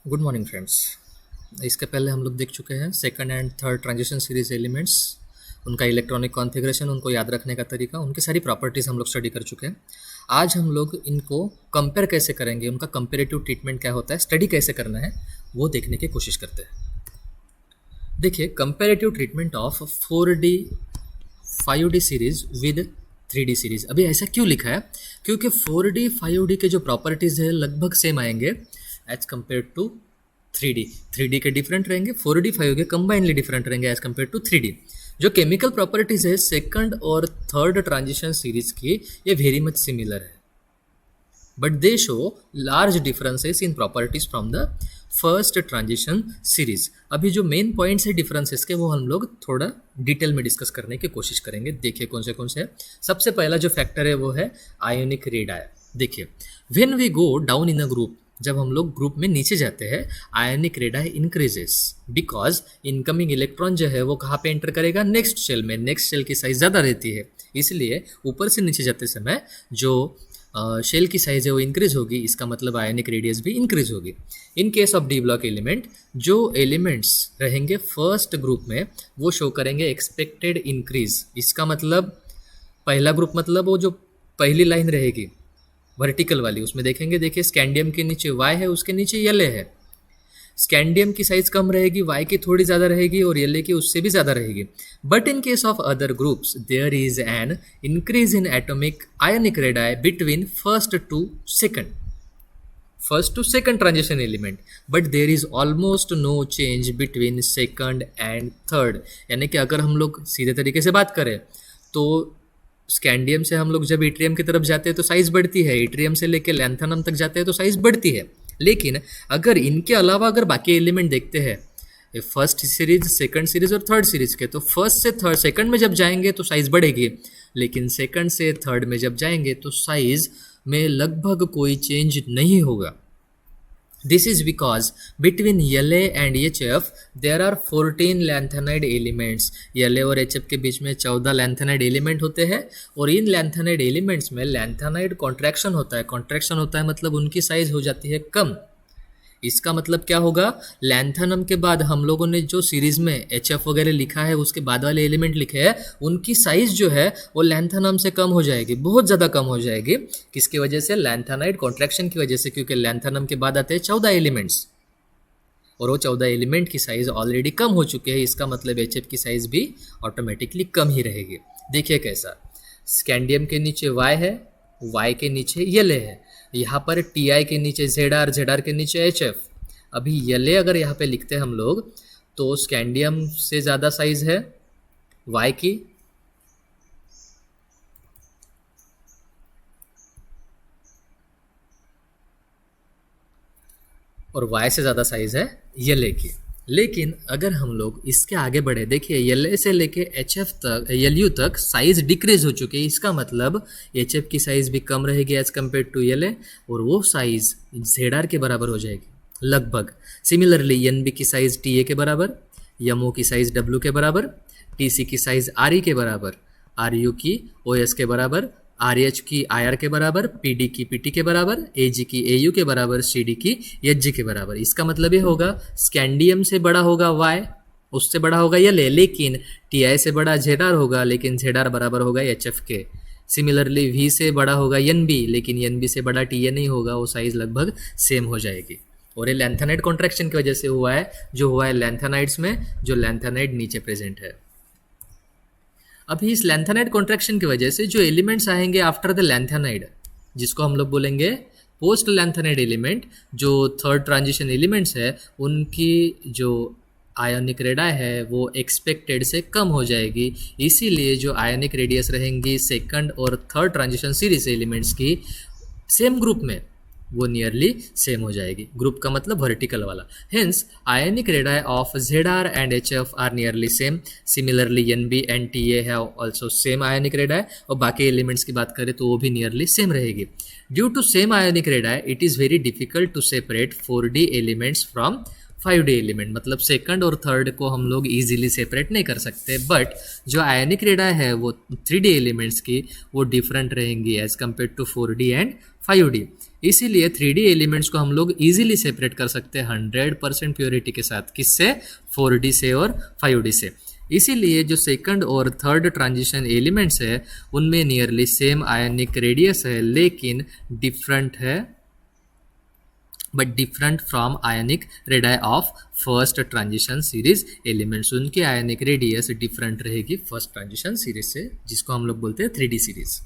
Good morning friends. इसके पहले हम लोग देख चुके हैं second and third transition series elements, उनका इलेक्ट्रॉनिक कॉन्फ़िगरेशन, उनको याद रखने का तरीका, उनकी सारी प्रॉपर्टीज़ हम लोग स्टडी कर चुके हैं। आज हम लोग इनको कंपेयर कैसे करेंगे, उनका कंपेरेटिव ट्रीटमेंट क्या होता है, स्टडी कैसे करना है, वो देखने की कोशिश करते हैं। देखिए, comparative treatment of 4D 5D series with 3D series. अभी ऐसा क्यों लिखा है? क्योंकि 4D 5D के जो प्रॉपर्टीज़ है लगभग सेम आएंगे as compare to 3D। 3D के डिफरेंट रहेंगे, 4D 5D के कंबाइनली डिफरेंट रहेंगे एज कम्पेयर टू 3D। जो केमिकल प्रॉपर्टीज़ है सेकंड और थर्ड ट्रांजिशन सीरीज की, ये वेरी मच सिमिलर है, but they show large differences in properties from the first transition series. अभी जो मेन पॉइंट्स है डिफरेंसेस के, वो हम लोग थोड़ा डिटेल में डिस्कस करने की कोशिश करेंगे। देखिए कौन से हैं। सबसे पहला जो फैक्टर है वो है आयोनिक रेडाई। देखिए, when we go down in a group, जब हम लोग ग्रुप में नीचे जाते हैं, ionic radii increases because incoming electron जो है वो कहाँ पे एंटर करेगा? नेक्स्ट शेल में। नेक्स्ट शेल की साइज ज़्यादा रहती है, इसलिए ऊपर से नीचे जाते समय जो शेल की साइज है वो इंक्रीज होगी, इसका मतलब आयोनिक रेडियस भी इंक्रीज होगी। इन case of D block element, जो एलिमेंट्स रहेंगे फर्स्ट ग्रुप में वो शो करेंगे एक्सपेक्टेड इंक्रीज। इसका मतलब पहला ग्रुप मतलब वो जो पहली लाइन रहेगी वर्टिकल वाली, उसमें देखेंगे, देखिए स्कैंडियम के नीचे वाई है, उसके नीचे येले है। स्कैंडियम की साइज कम रहेगी, वाई की थोड़ी ज़्यादा रहेगी और येले की उससे भी ज़्यादा रहेगी। But in case of other groups there is an increase in atomic ionic radii between first to second transition element, but there is almost no change between second and third. यानी कि अगर हम लोग सीधे तरीके से बात करें तो स्कैंडियम से हम लोग जब इट्रियम की तरफ जाते हैं तो साइज बढ़ती है, इट्रियम से लेकर लैंथनम तक जाते हैं तो साइज बढ़ती है। लेकिन अगर इनके अलावा अगर बाकी एलिमेंट देखते हैं, फर्स्ट सीरीज, सेकंड सीरीज और थर्ड सीरीज के, तो फर्स्ट से थर्ड सेकंड में जब जाएंगे तो साइज बढ़ेगी, लेकिन सेकंड से थर्ड में जब जाएंगे तो साइज में लगभग कोई चेंज नहीं होगा। This is because between La and HF there are 14 lanthanide elements. La और HF के बीच में 14 लैंथेनाइड एलिमेंट होते हैं, और इन लैंथेनाइड एलिमेंट्स में लैंथेनाइड कॉन्ट्रैक्शन होता है। कॉन्ट्रैक्शन होता है मतलब उनकी साइज हो जाती है कम। इसका मतलब क्या होगा? लैंथनम के बाद हम लोगों ने जो सीरीज में HF वगैरह लिखा है, उसके बाद वाले एलिमेंट लिखे हैं, उनकी साइज जो है वो लैंथनम से कम हो जाएगी, बहुत ज़्यादा कम हो जाएगी। किसकी वजह से? लैंथेनाइड कॉन्ट्रैक्शन की वजह से, क्योंकि लैंथनम के बाद आते हैं 14 एलिमेंट्स और वो 14 एलिमेंट की साइज ऑलरेडी कम हो चुके हैं। इसका मतलब HF की साइज भी ऑटोमेटिकली कम ही रहेगी। देखिए कैसा, स्कैंडियम के नीचे Y है, Y के नीचे La है, यहाँ पर Ti के नीचे ZR, ZR के नीचे HF। अभी La अगर यहाँ पे लिखते हैं हम लोग तो स्कैंडियम से ज़्यादा साइज है Y की, और Y से ज़्यादा साइज है La की। लेकिन अगर हम लोग इसके आगे बढ़े, देखिए La से लेके HF तक, Lu तक साइज डिक्रीज हो चुकी है। इसका मतलब HF की साइज भी कम रहेगी एज कम्पेयर टू La, और वो साइज ZR के बराबर हो जाएगी लगभग। सिमिलरली NB की साइज TA के बराबर, MO की साइज W के बराबर, TC की साइज RE के बराबर, RU की OS के बराबर, RH की IR के बराबर, PD की PT के बराबर, AG की AU के बराबर, CD की HG के बराबर। इसका मतलब ये होगा स्कैंडियम से बड़ा होगा Y, उससे बड़ा होगा La, लेकिन TI से बड़ा ZR होगा, लेकिन ZR बराबर होगा HF के। सिमिलरली V से बड़ा होगा NB, लेकिन NB से बड़ा TA नहीं होगा, वो साइज़ लगभग सेम हो जाएगी। और ये लैंथेनाइड कॉन्ट्रैक्शन की वजह से हुआ है, जो हुआ है लैंथेनाइड्स में, जो लैंथेनाइड नीचे प्रेजेंट है। अभी इस लैंथेनाइड कॉन्ट्रैक्शन की वजह से जो एलिमेंट्स आएंगे आफ्टर द लैंथेनाइड, जिसको हम लोग बोलेंगे पोस्ट लैंथेनाइड एलिमेंट, जो थर्ड ट्रांजिशन एलिमेंट्स है, उनकी जो आयोनिक रेडाई है वो एक्सपेक्टेड से कम हो जाएगी। इसीलिए जो आयोनिक रेडियस रहेंगी सेकंड और थर्ड ट्रांजिशन सीरीज एलिमेंट्स की सेम ग्रुप में, वो नियरली सेम हो जाएगी। ग्रुप का मतलब वर्टिकल वाला। Hence ionic radii of ZR and HF are nearly same. Similarly NB and TA have also same ionic radii, और बाकी एलिमेंट्स की बात करें तो वो भी नियरली सेम रहेगी। Due to same ionic radii it is very difficult to separate 4D elements from 5D element. मतलब सेकंड और थर्ड को हम लोग इजीली सेपरेट नहीं कर सकते, बट जो आयोनिक रेडाई है वो 3D एलिमेंट्स की वो डिफरेंट रहेंगी as compare to 4D and 5D। इसीलिए 3D एलिमेंट्स को हम लोग इजीली सेपरेट कर सकते हैं 100% प्योरिटी के साथ। किससे? 4D से और 5D से। इसीलिए जो सेकंड और थर्ड ट्रांजिशन एलिमेंट्स है उनमें नियरली सेम आयनिक रेडियस है, लेकिन डिफरेंट है, but different from ionic radii of first transition series elements. उनकी आयनिक रेडियस डिफरेंट रहेगी फर्स्ट ट्रांजिशन सीरीज से, जिसको हम लोग बोलते हैं 3D सीरीज।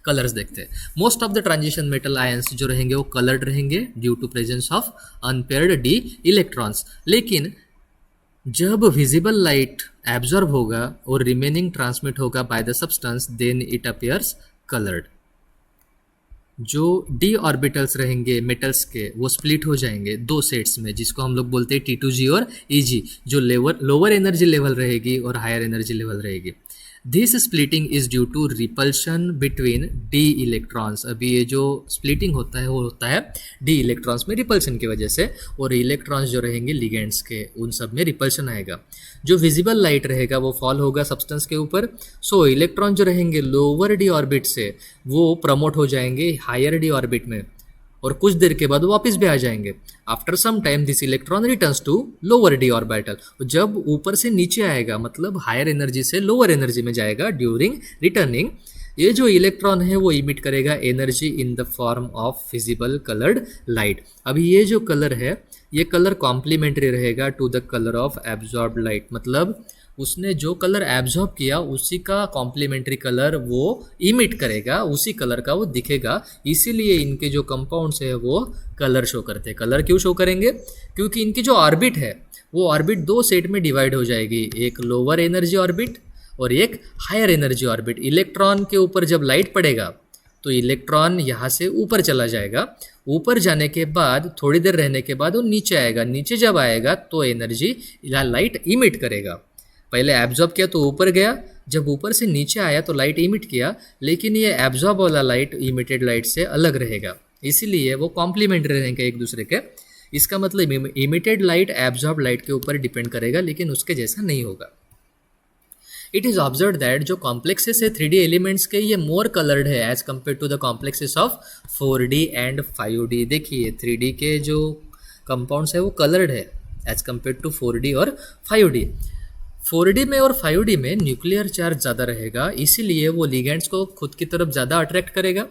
कलर्स देखते हैं। Most of the transition metal ions जो रहेंगे वो कलर्ड रहेंगे due to presence of unpaired D electrons. लेकिन जब विजिबल लाइट एब्जॉर्ब होगा और रिमेनिंग ट्रांसमिट होगा by the substance, then it appears coloured. जो डी ऑर्बिटल्स रहेंगे मेटल्स के वो स्प्लिट हो जाएंगे दो सेट्स में, जिसको हम लोग बोलते हैं T2G और EG। जो लोअर एनर्जी लेवल रहेगी और हायर एनर्जी लेवल रहेगी। This splitting is due to repulsion between D electrons. अभी ये जो स्प्लिटिंग होता है वो होता है डी इलेक्ट्रॉन्स में रिपल्शन की वजह से, और इलेक्ट्रॉन्स जो रहेंगे लिगेंड्स के उन सब में रिपल्शन आएगा। जो विजिबल लाइट रहेगा वो फॉल होगा सब्सटेंस के ऊपर। सो इलेक्ट्रॉन जो रहेंगे लोअर डी ऑर्बिट से वो प्रमोट हो जाएंगे हायर डी ऑर्बिट में, और कुछ देर के बाद वापस भी आ जाएंगे। After some time this electron returns to lower D orbital. जब ऊपर से नीचे आएगा मतलब हायर एनर्जी से लोअर एनर्जी में जाएगा, ड्यूरिंग रिटर्निंग ये जो इलेक्ट्रॉन है वो इमिट करेगा energy in the form of visible coloured light. अभी ये जो कलर है ये कलर कॉम्प्लीमेंट्री रहेगा to the colour of absorbed light. मतलब उसने जो कलर एब्जॉर्ब किया उसी का कॉम्प्लीमेंट्री कलर वो इमिट करेगा, उसी कलर का वो दिखेगा। इसीलिए इनके जो कंपाउंड्स है वो कलर शो करते हैं। कलर क्यों शो करेंगे? क्योंकि इनकी जो ऑर्बिट है वो ऑर्बिट दो सेट में डिवाइड हो जाएगी, एक लोअर एनर्जी ऑर्बिट और एक हायर एनर्जी ऑर्बिट। इलेक्ट्रॉन के ऊपर जब लाइट पड़ेगा तो इलेक्ट्रॉन यहाँ से ऊपर चला जाएगा। ऊपर जाने के बाद थोड़ी देर रहने के बाद वो नीचे आएगा। नीचे जब आएगा तो एनर्जी लाइट इमिट करेगा। पहले एब्जॉर्ब किया तो ऊपर गया, जब ऊपर से नीचे आया तो लाइट इमिट किया, लेकिन ये एब्जॉर्ब वाला लाइट इमिटेड लाइट से अलग रहेगा। इसीलिए वो कॉम्प्लीमेंट्री रहेंगे एक दूसरे के। इसका मतलब इमिटेड लाइट एब्जॉर्ब लाइट के ऊपर डिपेंड करेगा, लेकिन उसके जैसा नहीं होगा। इट इज ऑब्जर्व दैट जो कॉम्प्लेक्सेस है 3D एलिमेंट्स के ये मोर कलर्ड है as compare to the complexes of 4D and 5D। देखिए 3D के जो कंपाउंड्स है वो कलर्ड है एज कम्पेयर टू 4D और 5D। 4D में और 5D में न्यूक्लियर चार्ज ज़्यादा रहेगा, इसीलिए वो लिगेंड्स को खुद की तरफ ज़्यादा अट्रैक्ट करेगा।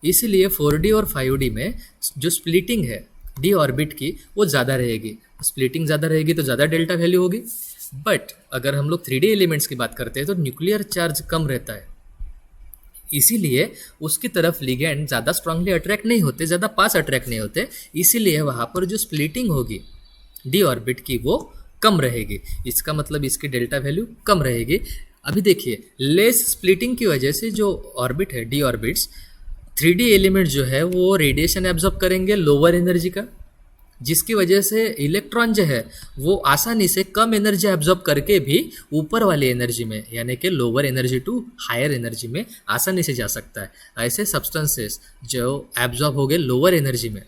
इसीलिए 4D और 5D में जो स्प्लिटिंग है डी ऑर्बिट की वो ज़्यादा रहेगी। स्प्लिटिंग ज़्यादा रहेगी तो ज़्यादा डेल्टा वैल्यू होगी। बट अगर हम लोग 3D एलिमेंट्स की बात करते हैं तो न्यूक्लियर चार्ज कम रहता है, इसीलिए उसकी तरफ लिगेंड ज़्यादा स्ट्रांगली अट्रैक्ट नहीं होते, ज़्यादा पास अट्रैक्ट नहीं होते। इसीलिए वहाँ पर जो स्प्लिटिंग होगी डी ऑर्बिट की वो कम रहेगी। इसका मतलब इसकी डेल्टा वैल्यू कम रहेगी। अभी देखिए लेस स्प्लिटिंग की वजह से जो ऑर्बिट है डी ऑर्बिट्स 3D एलिमेंट जो है वो रेडिएशन एब्जॉर्ब करेंगे लोअर एनर्जी का, जिसकी वजह से इलेक्ट्रॉन जो है वो आसानी से कम एनर्जी एब्जॉर्ब करके भी ऊपर वाली एनर्जी में यानी कि lower energy to higher energy में आसानी से जा सकता है। ऐसे सब्सटेंसेस जो एब्जॉर्ब हो गए लोअर एनर्जी में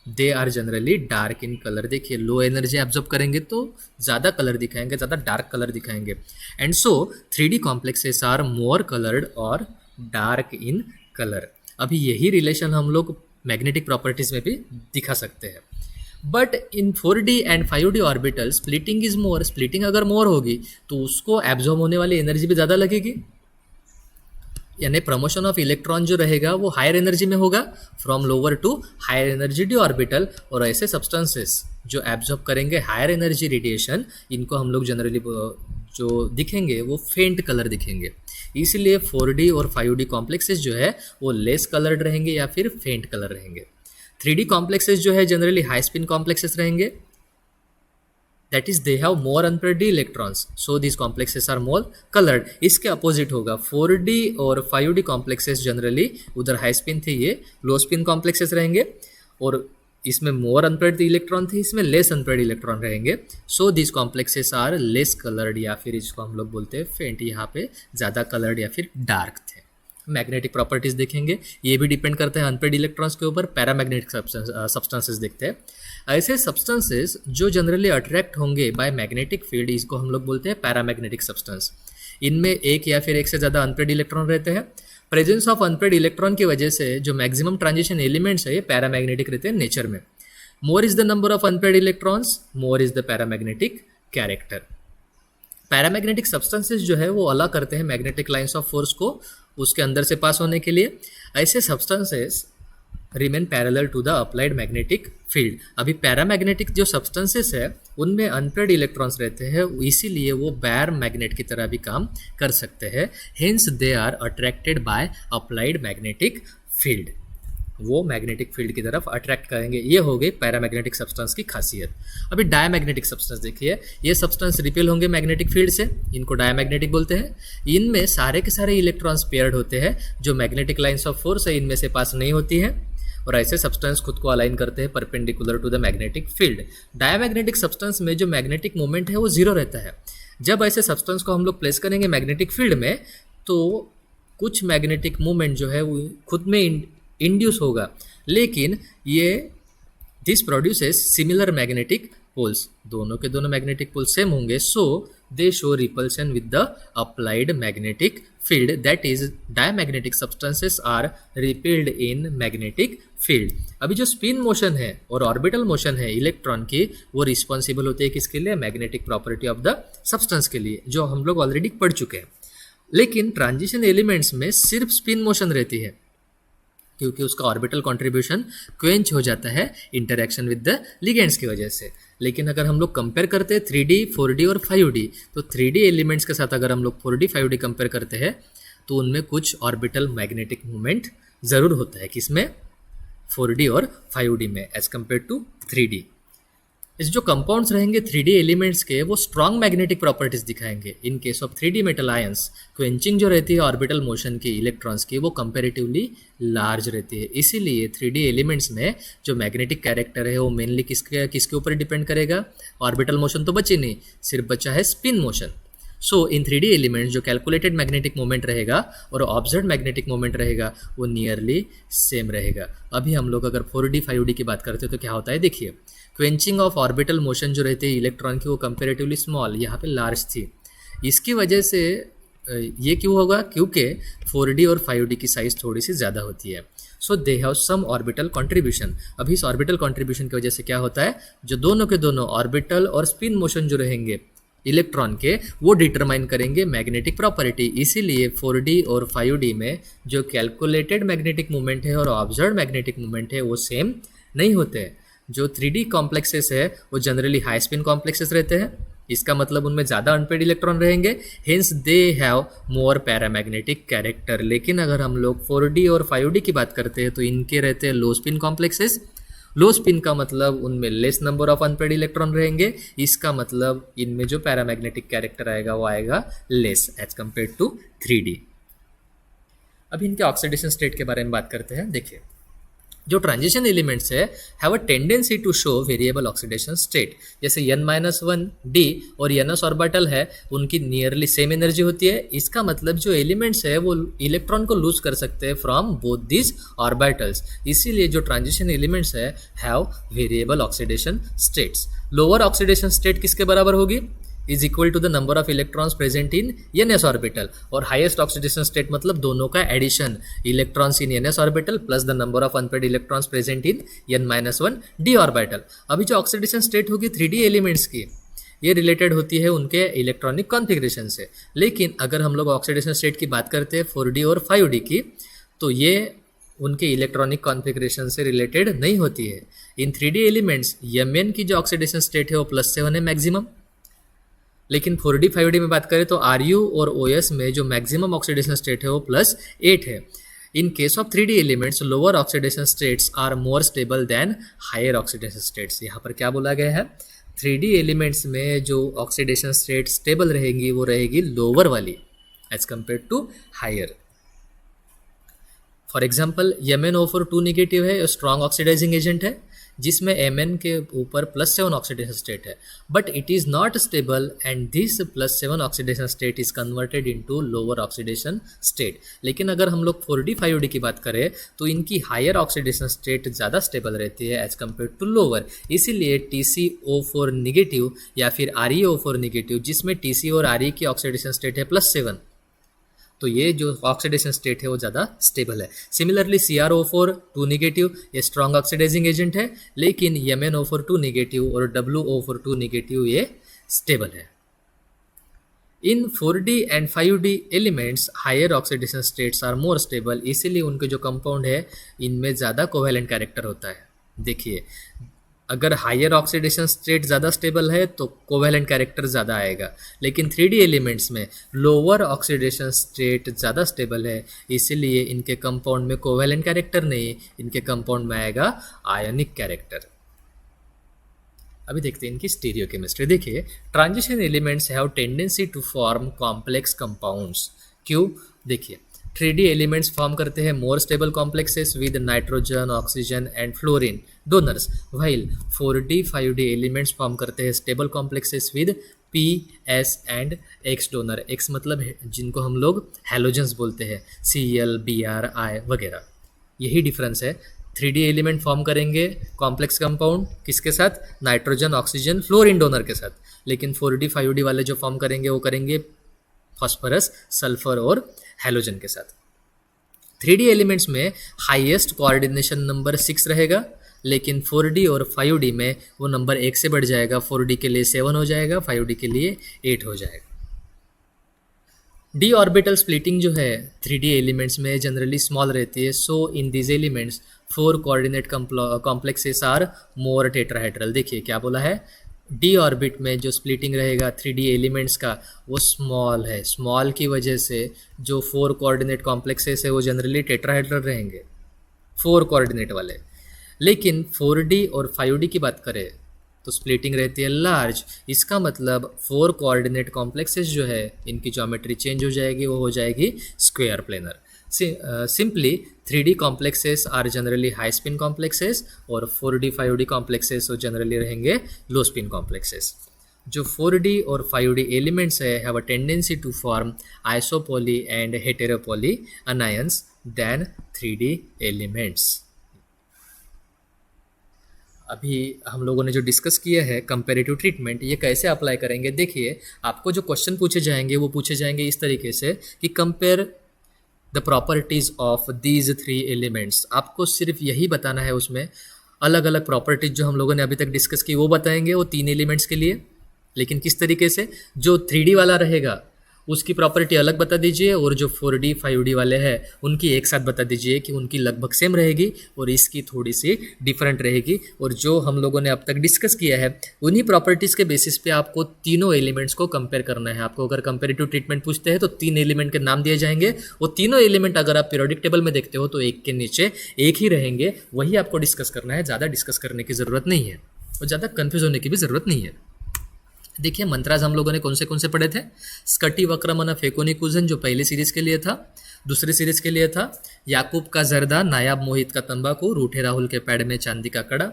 they are generally dark in colour. देखिए लो एनर्जी एब्जॉर्ब करेंगे तो ज़्यादा कलर दिखाएंगे, ज़्यादा डार्क कलर दिखाएंगे। And so 3D complexes are more coloured और डार्क इन कलर। अभी यही रिलेशन हम लोग मैग्नेटिक प्रॉपर्टीज़ में भी दिखा सकते हैं। But in 4D and 5D orbital splitting is more. Splitting अगर मोर होगी तो उसको एब्जॉर्ब होने वाली एनर्जी भी ज़्यादा लगेगी, यानी प्रमोशन ऑफ इलेक्ट्रॉन जो रहेगा वो हायर एनर्जी में होगा from lower to higher energy D orbital. और ऐसे सब्सटेंसेस जो एब्जॉर्ब करेंगे हायर एनर्जी रेडिएशन, इनको हम लोग जनरली जो दिखेंगे वो फेंट कलर दिखेंगे। इसीलिए 4D और 5D कॉम्प्लेक्सेस जो है वो लेस कलर्ड रहेंगे या फिर फेंट कलर रहेंगे। 3D कॉम्प्लेक्सेस जो है जनरली हाई स्पिन कॉम्प्लेक्सेस रहेंगे, that is they have more unpaired d electrons, so these complexes are more colored। इसके अपोजिट होगा 4D और 5D कॉम्प्लेक्सेस जनरली उधर हाई स्पिन थे, ये लो स्पिन कॉम्प्लेक्सेस रहेंगे, और इसमें मोर अनपेयर्ड इलेक्ट्रॉन थे, इसमें लेस अनपेयर्ड इलेक्ट्रॉन रहेंगे। So this complexes are less coloured या फिर इसको हम लोग बोलते हैं फेंट। यहाँ पे ज़्यादा कलर्ड या फिर डार्क थे। मैग्नेटिक प्रॉपर्टीज़ देखेंगे, ये भी डिपेंड करता है अनपेयर्ड इलेक्ट्रॉन्स के ऊपर। पैरामैग्नेटिक सब्सटेंसेस देखते हैं। ऐसे सब्सटेंसेस जो जनरली अट्रैक्ट होंगे बाय मैग्नेटिक फील्ड, इसको हम लोग बोलते हैं पैरामैग्नेटिक सब्सटेंस। इनमें एक या फिर एक से ज़्यादा अनपेयर्ड इलेक्ट्रॉन रहते हैं। प्रेजेंस ऑफ अनपेड इलेक्ट्रॉन की वजह से जो मैक्सिमम ट्रांजिशन एलिमेंट्स है ये पैरामैग्नेटिक रहते हैं नेचर में. More is the number of unpaired electrons, more is the paramagnetic character. Paramagnetic substances जो है वो अलाउ करते हैं मैग्नेटिक लाइंस ऑफ फोर्स को उसके अंदर से पास होने के लिए. ऐसे substances remain parallel to the applied magnetic field. अभी पैरामैग्नेटिक जो सब्सटेंसेस है उनमें अनपेड इलेक्ट्रॉन्स रहते हैं, इसीलिए वो बैर मैग्नेट की तरह भी काम कर सकते हैं. Hence they are attracted by applied magnetic field. वो मैग्नेटिक फील्ड की तरफ अट्रैक्ट करेंगे. ये हो गई पैरामैग्नेटिक सब्सटेंस की खासियत. अभी डायमैग्नेटिक सब्सटेंस देखिए, ये सब्सटेंस रिपेल होंगे मैग्नेटिक फील्ड से, इनको डायमैग्नेटिक बोलते हैं. इनमें सारे के सारे इलेक्ट्रॉन्स पेयर्ड होते हैं, जो मैग्नेटिक लाइंस ऑफ फोर्स है इनमें से पास नहीं होती है, और ऐसे सब्सटेंस खुद को अलाइन करते हैं perpendicular to the magnetic field. Diamagnetic substance में जो मैग्नेटिक मोमेंट है वो जीरो रहता है. जब ऐसे सब्सटेंस को हम लोग प्लेस करेंगे मैग्नेटिक फील्ड में तो कुछ मैग्नेटिक मूवमेंट जो है वो खुद में इंड्यूस होगा, लेकिन ये this produces similar magnetic poles. दोनों के दोनों मैग्नेटिक पोल सेम होंगे, so they show repulsion with the applied magnetic field. That is diamagnetic substances are repelled in magnetic field. अभी जो स्पिन मोशन है और ऑर्बिटल मोशन है इलेक्ट्रॉन की, वो रिस्पॉन्सिबल होते हैं किसके लिए? Magnetic property of the substance के लिए, जो हम लोग ऑलरेडी पढ़ चुके हैं. लेकिन ट्रांजिशन एलिमेंट्स में सिर्फ स्पिन मोशन रहती है, क्योंकि उसका ऑर्बिटल कंट्रीब्यूशन क्वेंच हो जाता है इंटरैक्शन विद द लिगेंड्स की वजह से. लेकिन अगर हम लोग कंपेयर करते हैं 3D, 4D और 5D, तो 3D एलिमेंट्स के साथ अगर हम लोग 4D, 5D कंपेयर करते हैं तो उनमें कुछ ऑर्बिटल मैग्नेटिक मूवमेंट ज़रूर होता है. किसमें? 4D और 5D में एज कम्पेयर टू 3D. इस जो कंपाउंड्स रहेंगे 3D एलिमेंट्स के, वो स्ट्रॉन्ग मैग्नेटिक प्रॉपर्टीज दिखाएंगे. इन case of 3D metal ions, quenching जो रहती है ऑर्बिटल मोशन की इलेक्ट्रॉन्स की, वो कंपैरेटिवली लार्ज रहती है. इसीलिए 3D एलिमेंट्स में जो मैग्नेटिक कैरेक्टर है वो मेनली किसके ऊपर डिपेंड करेगा? ऑर्बिटल मोशन तो बची नहीं, सिर्फ बचा है स्पिन मोशन. सो इन 3D एलिमेंट्स जो कैलकुलेटेड मैग्नेटिक मोमेंट रहेगा और ऑब्जर्व मैग्नेटिक मोमेंट रहेगा वो नियरली सेम रहेगा. अभी हम लोग अगर 4D, 5D की बात करते हैं तो क्या होता है देखिए. क्वेंचिंग ऑफ ऑर्बिटल मोशन जो रहती है इलेक्ट्रॉन की, वो कंपेरेटिवली स्मॉल, यहाँ पे लार्ज थी. इसकी वजह से ये क्यों होगा? क्योंकि 4D और 5D की साइज़ थोड़ी सी ज़्यादा होती है. So they have some orbital contribution. अभी इस ऑर्बिटल कंट्रीब्यूशन की वजह से क्या होता है, जो दोनों के दोनों ऑर्बिटल और स्पिन मोशन जो रहेंगे इलेक्ट्रॉन के, वो डिटरमाइन करेंगे मैग्नेटिक प्रॉपर्टी. इसीलिए 4D और 5D में जो कैलकुलेटेड मैग्नेटिक मूवमेंट है और ऑब्जर्व मैग्नेटिक मूवमेंट है वो सेम नहीं होते हैं. जो 3D कॉम्प्लेक्सेस है वो जनरली हाई स्पिन कॉम्प्लेक्सेस रहते हैं, इसका मतलब उनमें ज़्यादा अनपेड इलेक्ट्रॉन रहेंगे, hence they have more paramagnetic character. लेकिन अगर हम लोग 4D और 5D की बात करते हैं तो इनके रहते हैं लो स्पिन कॉम्प्लेक्सेस. लो स्पिन का मतलब उनमें less number of unpaired electron रहेंगे, इसका मतलब इनमें जो पैरामैग्नेटिक कैरेक्टर आएगा वो आएगा less as compare to 3D. अभी इनके ऑक्सीडेशन स्टेट के बारे में बात करते हैं. देखिए, जो ट्रांजिशन एलिमेंट्स है have a tendency to show variable oxidation state. जैसे n-1d और ns ऑर्बिटल है, उनकी नियरली सेम एनर्जी होती है. इसका मतलब जो एलिमेंट्स है वो इलेक्ट्रॉन को लूज कर सकते हैं फ्रॉम बोथ दिस ऑर्बिटल्स. इसीलिए जो ट्रांजिशन एलिमेंट्स है have variable oxidation states. Lower oxidation state किसके बराबर होगी? Is equal to the number of electrons present in ns orbital. और हाईएस्ट ऑक्सीडेशन स्टेट मतलब दोनों का addition, electrons in ns orbital plus the number of unpaired electrons present in n-1d orbital. अभी जो oxidation state होगी 3D elements की, ये related होती है उनके इलेक्ट्रॉनिक कॉन्फ़िगरेशन से. लेकिन अगर हम लोग ऑक्सीडेशन स्टेट की बात करते हैं 4D और 5D की, तो ये उनके इलेक्ट्रॉनिक कॉन्फ़िगरेशन से रिलेटेड नहीं होती है. इन 3D एलिमेंट्स Mn की जो ऑक्सीडेशन स्टेट है वो +7 है मैक्सिमम. लेकिन 4D, 5D में बात करें तो RU और OS में जो मैक्सिमम ऑक्सीडेशन स्टेट है वो +8 है. In case of 3D elements lower oxidation states are more stable than higher oxidation states. यहाँ पर क्या बोला गया है? 3D एलिमेंट्स में जो ऑक्सीडेशन स्टेट स्टेबल रहेगी वो रहेगी लोअर वाली as compare to higher. For example MnO4 2 negative है, स्ट्रॉन्ग ऑक्सीडाइजिंग एजेंट है, जिसमें Mn के ऊपर +7 ऑक्सीडेशन स्टेट है. But it is not stable and this +7 oxidation state is converted into lower oxidation state. लेकिन अगर हम लोग 4D, 5D की बात करें तो इनकी हायर ऑक्सीडेशन स्टेट ज़्यादा स्टेबल रहती है एज कम्पेयर टू लोअर. इसीलिए TCO4 निगेटिव या फिर ReO4 निगेटिव, जिसमें TC और Re की ऑक्सीडेशन स्टेट है +7, तो ये जो ऑक्सीडेशन स्टेट है वो ज़्यादा स्टेबल है। सिमिलरली CrO4 2 निगेटिव ये स्ट्रॉन्ग ऑक्सीडाइजिंग एजेंट है, लेकिन MnO4 2 निगेटिव और WO4 2 निगेटिव ये स्टेबल है। In 4D and 5D elements higher oxidation states are more stable, इसीलिए उनके जो कंपाउंड है इनमें ज़्यादा कोवेलेंट कैरेक्टर होता है। देखिए, अगर हायर ऑक्सीडेशन स्टेट ज़्यादा स्टेबल है तो कोवेलेंट कैरेक्टर ज़्यादा आएगा, लेकिन 3D एलिमेंट्स में लोअर ऑक्सीडेशन स्टेट ज़्यादा स्टेबल है, इसीलिए इनके कंपाउंड में कोवेलेंट कैरेक्टर नहीं, इनके कंपाउंड में आएगा आयनिक कैरेक्टर। अभी देखते हैं इनकी स्टीरियोकेमिस्ट्री। देखिए, transition elements have tendency to form complex compounds. क्यों? देखिए, 3D एलिमेंट्स फॉर्म करते हैं more stable complexes with nitrogen, oxygen and fluorine donors, while 4D 5D elements form करते हैं stable complexes with P, S and X donor. X मतलब जिनको हम लोग हैलोजेंस बोलते हैं, Cl, Br, I वगैरह। यही डिफरेंस है। 3D एलिमेंट फॉर्म करेंगे कॉम्प्लेक्स कंपाउंड किसके साथ? नाइट्रोजन, ऑक्सीजन, फ्लोरीन डोनर के साथ, लेकिन 4D 5D वाले जो फॉर्म करेंगे वो करेंगे फॉस्फरस, सल्फर और हैलोजन के साथ। 3D एलिमेंट्स में हाईएस्ट कोऑर्डिनेशन नंबर 6 रहेगा, लेकिन 4D और 5D में वो नंबर 1 से बढ़ जाएगा। 4D के लिए 7 हो जाएगा, 5D के लिए 8 हो जाएगा। डी ऑर्बिटल स्प्लिटिंग जो है 3D एलिमेंट्स में जनरली स्मॉल रहती है, so in this elements 4 coordinate complexes are more tetrahedral. देखिए क्या बोला है, डी ऑर्बिट में जो स्प्लिटिंग रहेगा 3D एलिमेंट्स का वो स्मॉल है, स्मॉल की वजह से जो 4 कोऑर्डिनेट कॉम्प्लेक्सेस है वो जनरली टेट्राहेड्रल रहेंगे, 4 कोऑर्डिनेट वाले। लेकिन 4D और 5D की बात करें तो स्प्लिटिंग रहती है लार्ज। इसका मतलब 4 कोऑर्डिनेट कॉम्प्लेक्सेस जो है इनकी ज्योमेट्री चेंज हो जाएगी, वो हो जाएगी square planar. Simply 3D complexes are generally high spin complexes और 4D 5D कॉम्प्लेक्सेस वो जनरली रहेंगे लो स्पिन कॉम्प्लेक्सेस। जो 4D और 5D एलिमेंट्स है have a tendency to form isopoly and heteropoly anions than 3D elements. अभी हम लोगों ने जो डिस्कस किया है कंपैरेटिव ट्रीटमेंट, ये कैसे अप्लाई करेंगे? देखिए, आपको जो क्वेश्चन पूछे जाएंगे वो पूछे जाएंगे इस तरीके से कि compare the properties of these 3 elements. आपको सिर्फ यही बताना है, उसमें अलग अलग प्रॉपर्टीज जो हम लोगों ने अभी तक डिस्कस की वो बताएंगे वो 3 एलिमेंट्स के लिए, लेकिन किस तरीके से? जो 3D वाला रहेगा उसकी प्रॉपर्टी अलग बता दीजिए, और जो 4D 5D वाले हैं उनकी एक साथ बता दीजिए कि उनकी लगभग सेम रहेगी और इसकी थोड़ी सी डिफरेंट रहेगी। और जो हम लोगों ने अब तक डिस्कस किया है उन्हीं प्रॉपर्टीज़ के बेसिस पे आपको तीनों एलिमेंट्स को कंपेयर करना है। आपको अगर कंपेरेटिव ट्रीटमेंट पूछते हैं तो 3 एलिमेंट के नाम दिए जाएंगे, वो तीनों एलिमेंट अगर आप पीरियोडिक टेबल में देखते हो तो एक के नीचे एक ही रहेंगे, वही आपको डिस्कस करना है। ज़्यादा डिस्कस करने की ज़रूरत नहीं है और ज़्यादा कन्फ्यूज होने की भी ज़रूरत नहीं है। देखिए, मंत्राज हम लोगों ने कौन से पढ़े थे? स्कटी वक्रमन फेकोनिकुजन जो पहली सीरीज के लिए था, दूसरी सीरीज के लिए था याकूब का जर्दा, नायाब मोहित का तंबाकू, रूठे राहुल के पैड में चांदी का कड़ा।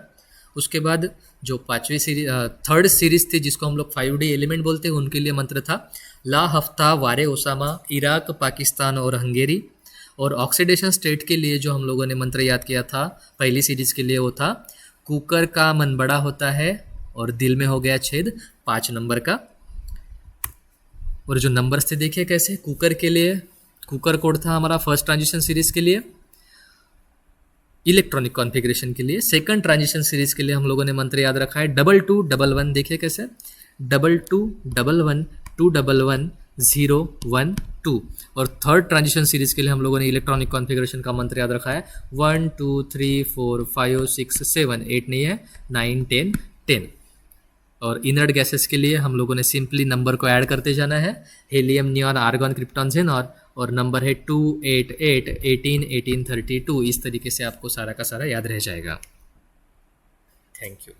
उसके बाद जो थर्ड सीरीज थी जिसको हम लोग 5D एलिमेंट बोलते हैं, उनके लिए मंत्र था ला हफ्ता वारे ओसामा, इराक, पाकिस्तान और हंगेरी। और ऑक्सीडेशन स्टेट के लिए जो हम लोगों ने मंत्र याद किया था पहली सीरीज के लिए वो था कुकर का मन बड़ा होता है और दिल में हो गया छेद, 5 नंबर का। और जो नंबर्स थे देखिए कैसे, कुकर के लिए कुकर कोड था हमारा फर्स्ट ट्रांजिशन सीरीज के लिए इलेक्ट्रॉनिक कॉन्फ़िगरेशन के लिए। सेकंड ट्रांजिशन सीरीज के लिए हम लोगों ने मंत्र याद रखा है 2211, देखिए कैसे 2211 211 012। और थर्ड ट्रांजिशन सीरीज के लिए हम लोगों ने इलेक्ट्रॉनिक कॉन्फ़िगरेशन का मंत्र याद रखा है 1 2 3 4 5 6 7 8 नहीं है 9 10 10। और इनर्ट गैसेस के लिए हम लोगों ने सिंपली नंबर को ऐड करते जाना है, helium, neon, argon, krypton, xenon, और नंबर है 2 8 8 18 18 32। इस तरीके से आपको सारा का सारा याद रह जाएगा। Thank you.